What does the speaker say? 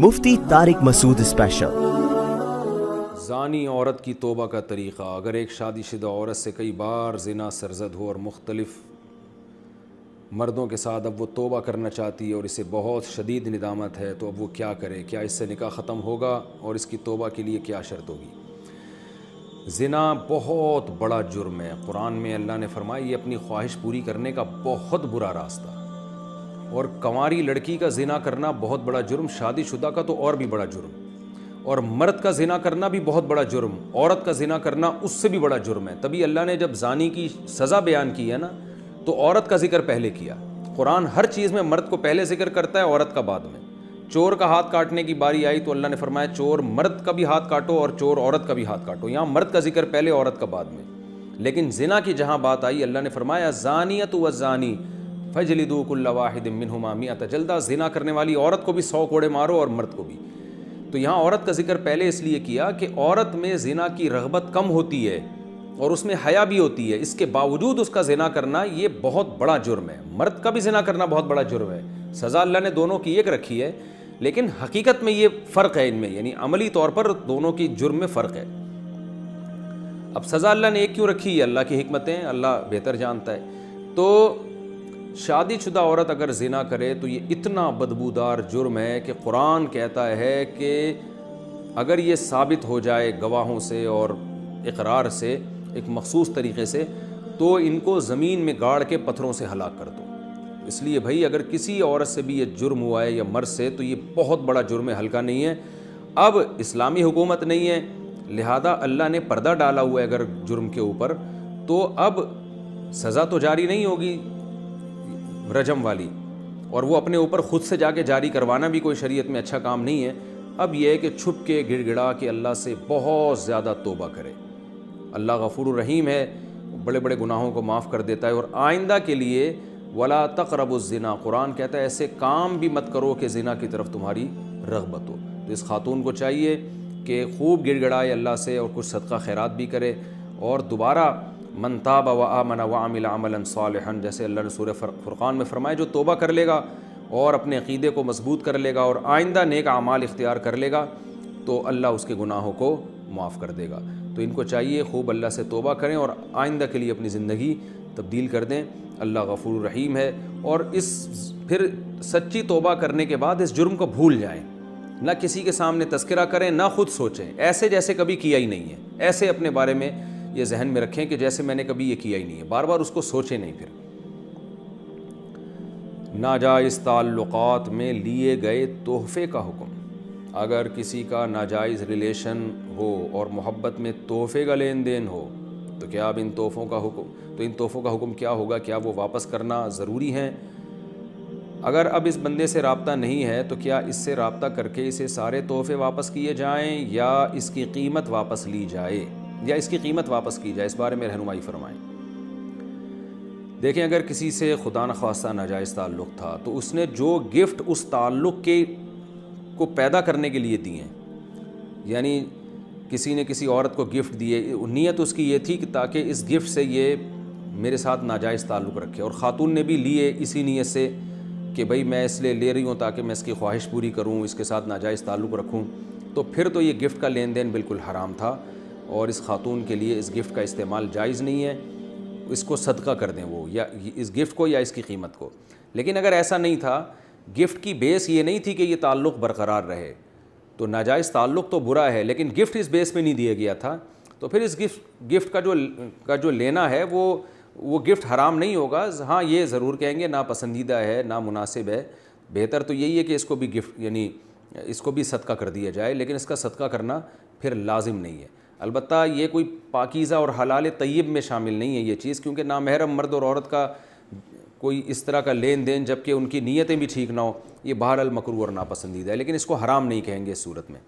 مفتی طارق مسعود special. زانی عورت کی توبہ کا طریقہ۔ اگر ایک شادی شدہ عورت سے کئی بار زنا سرزد ہو اور مختلف مردوں کے ساتھ اب وہ توبہ کرنا چاہتی ہے اور اسے بہت شدید ندامت ہے، تو اب وہ کیا کرے؟ کیا اس سے نکاح ختم ہوگا اور اس کی توبہ کے لیے کیا شرط ہوگی؟ زنا بہت بڑا جرم ہے۔ قرآن میں اللہ نے فرمایا یہ اپنی خواہش پوری کرنے کا بہت برا راستہ، اور کنواری لڑکی کا زنا کرنا بہت بڑا جرم، شادی شدہ کا تو اور بھی بڑا جرم، اور مرد کا زنا کرنا بھی بہت بڑا جرم، عورت کا زنا کرنا اس سے بھی بڑا جرم ہے۔ تبھی اللہ نے جب زانی کی سزا بیان کی ہے نا، تو عورت کا ذکر پہلے کیا۔ قرآن ہر چیز میں مرد کو پہلے ذکر کرتا ہے، عورت کا بعد میں۔ چور کا ہاتھ کاٹنے کی باری آئی تو اللہ نے فرمایا چور مرد کا بھی ہاتھ کاٹو اور چور عورت کا بھی ہاتھ کاٹو۔ یہاں مرد کا ذکر پہلے، عورت کا بعد میں۔ لیکن زنا کی جہاں بات آئی، اللہ نے فرمایا زانیۃ والزانی فجلدوا کل واحد منہما مئۃ جلدہ۔ زنا کرنے والی عورت کو بھی 100 کوڑے مارو اور مرد کو بھی۔ تو یہاں عورت کا ذکر پہلے اس لیے کیا کہ عورت میں زنا کی رغبت کم ہوتی ہے اور اس میں حیا بھی ہوتی ہے، اس کے باوجود اس کا زنا کرنا یہ بہت بڑا جرم ہے۔ مرد کا بھی زنا کرنا بہت بڑا جرم ہے، سزا اللہ نے دونوں کی ایک رکھی ہے، لیکن حقیقت میں یہ فرق ہے ان میں، یعنی عملی طور پر دونوں کی جرم میں فرق ہے۔ اب سزا اللہ نے ایک کیوں رکھی ہے؟ اللہ کی حکمتیں اللہ بہتر جانتا ہے۔ تو شادی شدہ عورت اگر زنا کرے تو یہ اتنا بدبودار جرم ہے کہ قرآن کہتا ہے کہ اگر یہ ثابت ہو جائے گواہوں سے اور اقرار سے ایک مخصوص طریقے سے، تو ان کو زمین میں گاڑ کے پتھروں سے ہلاک کر دو۔ اس لیے بھائی اگر کسی عورت سے بھی یہ جرم ہوا ہے یا مرد سے، تو یہ بہت بڑا جرم ہے، ہلکا نہیں ہے۔ اب اسلامی حکومت نہیں ہے، لہذا اللہ نے پردہ ڈالا ہوا ہے اگر جرم کے اوپر، تو اب سزا تو جاری نہیں ہوگی رجم والی، اور وہ اپنے اوپر خود سے جا کے جاری کروانا بھی کوئی شریعت میں اچھا کام نہیں ہے۔ اب یہ ہے کہ چھپ کے گڑ گڑا کے اللہ سے بہت زیادہ توبہ کرے۔ اللہ غفور الرحیم ہے، بڑے بڑے گناہوں کو معاف کر دیتا ہے، اور آئندہ کے لیے ولا تقربوا الزنا، قرآن کہتا ہے ایسے کام بھی مت کرو کہ زنا کی طرف تمہاری رغبت ہو۔ تو اس خاتون کو چاہیے کہ خوب گڑ گڑائے اللہ سے اور کچھ صدقہ خیرات بھی کرے، اور دوبارہ من تاب وآمن وعمل عملا صالحا، جیسے اللہ نے سورہ فرقان میں فرمایا جو توبہ کر لے گا اور اپنے عقیدے کو مضبوط کر لے گا اور آئندہ نیک اعمال اختیار کر لے گا، تو اللہ اس کے گناہوں کو معاف کر دے گا۔ تو ان کو چاہیے خوب اللہ سے توبہ کریں اور آئندہ کے لیے اپنی زندگی تبدیل کر دیں۔ اللہ غفور الرحیم ہے، اور پھر سچی توبہ کرنے کے بعد اس جرم کو بھول جائیں، نہ کسی کے سامنے تذکرہ کریں، نہ خود سوچیں ایسے جیسے کبھی کیا ہی نہیں ہے، ایسے اپنے بارے میں یہ ذہن میں رکھیں کہ جیسے میں نے کبھی یہ کیا ہی نہیں ہے، بار بار اس کو سوچیں نہیں۔ پھر ناجائز تعلقات میں لیے گئے تحفے کا حکم۔ اگر کسی کا ناجائز ریلیشن ہو اور محبت میں تحفے کا لین دین ہو، تو کیا اب ان تحفوں کا حکم کیا ہوگا؟ کیا وہ واپس کرنا ضروری ہیں؟ اگر اب اس بندے سے رابطہ نہیں ہے تو کیا اس سے رابطہ کر کے اسے سارے تحفے واپس کیے جائیں یا اس کی قیمت واپس لی جائے، یا اس کی قیمت واپس کی جائے؟ اس بارے میں رہنمائی فرمائیں۔ دیکھیں اگر کسی سے خدا نخواستہ ناجائز تعلق تھا تو اس نے جو گفٹ اس تعلق کو پیدا کرنے کے لیے دیے ہیں، یعنی کسی نے کسی عورت کو گفٹ دیے، نیت اس کی یہ تھی کہ تاکہ اس گفٹ سے یہ میرے ساتھ ناجائز تعلق رکھے، اور خاتون نے بھی لیے اسی نیت سے کہ بھئی میں اس لیے لے رہی ہوں تاکہ میں اس کی خواہش پوری کروں، اس کے ساتھ ناجائز تعلق رکھوں، تو پھر تو یہ گفٹ کا لین دین بالکل حرام تھا، اور اس خاتون کے لیے اس گفٹ کا استعمال جائز نہیں ہے۔ اس کو صدقہ کر دیں وہ، یا اس گفٹ کو یا اس کی قیمت کو۔ لیکن اگر ایسا نہیں تھا، گفٹ کی بیس یہ نہیں تھی کہ یہ تعلق برقرار رہے، تو ناجائز تعلق تو برا ہے، لیکن گفٹ اس بیس میں نہیں دیا گیا تھا، تو پھر اس گفٹ کا جو لینا ہے وہ گفٹ حرام نہیں ہوگا۔ ہاں یہ ضرور کہیں گے ناپسندیدہ ہے، نامناسب ہے، بہتر تو یہی ہے کہ اس کو بھی گفٹ یعنی اس کو بھی صدقہ کر دیا جائے، لیکن اس کا صدقہ کرنا پھر لازم نہیں ہے۔ البتہ یہ کوئی پاکیزہ اور حلال طیب میں شامل نہیں ہے یہ چیز، کیونکہ نامحرم مرد اور عورت کا کوئی اس طرح کا لین دین جبکہ ان کی نیتیں بھی ٹھیک نہ ہو، یہ بہرحال مکروہ اور ناپسندیدہ ہے، لیکن اس کو حرام نہیں کہیں گے اس صورت میں۔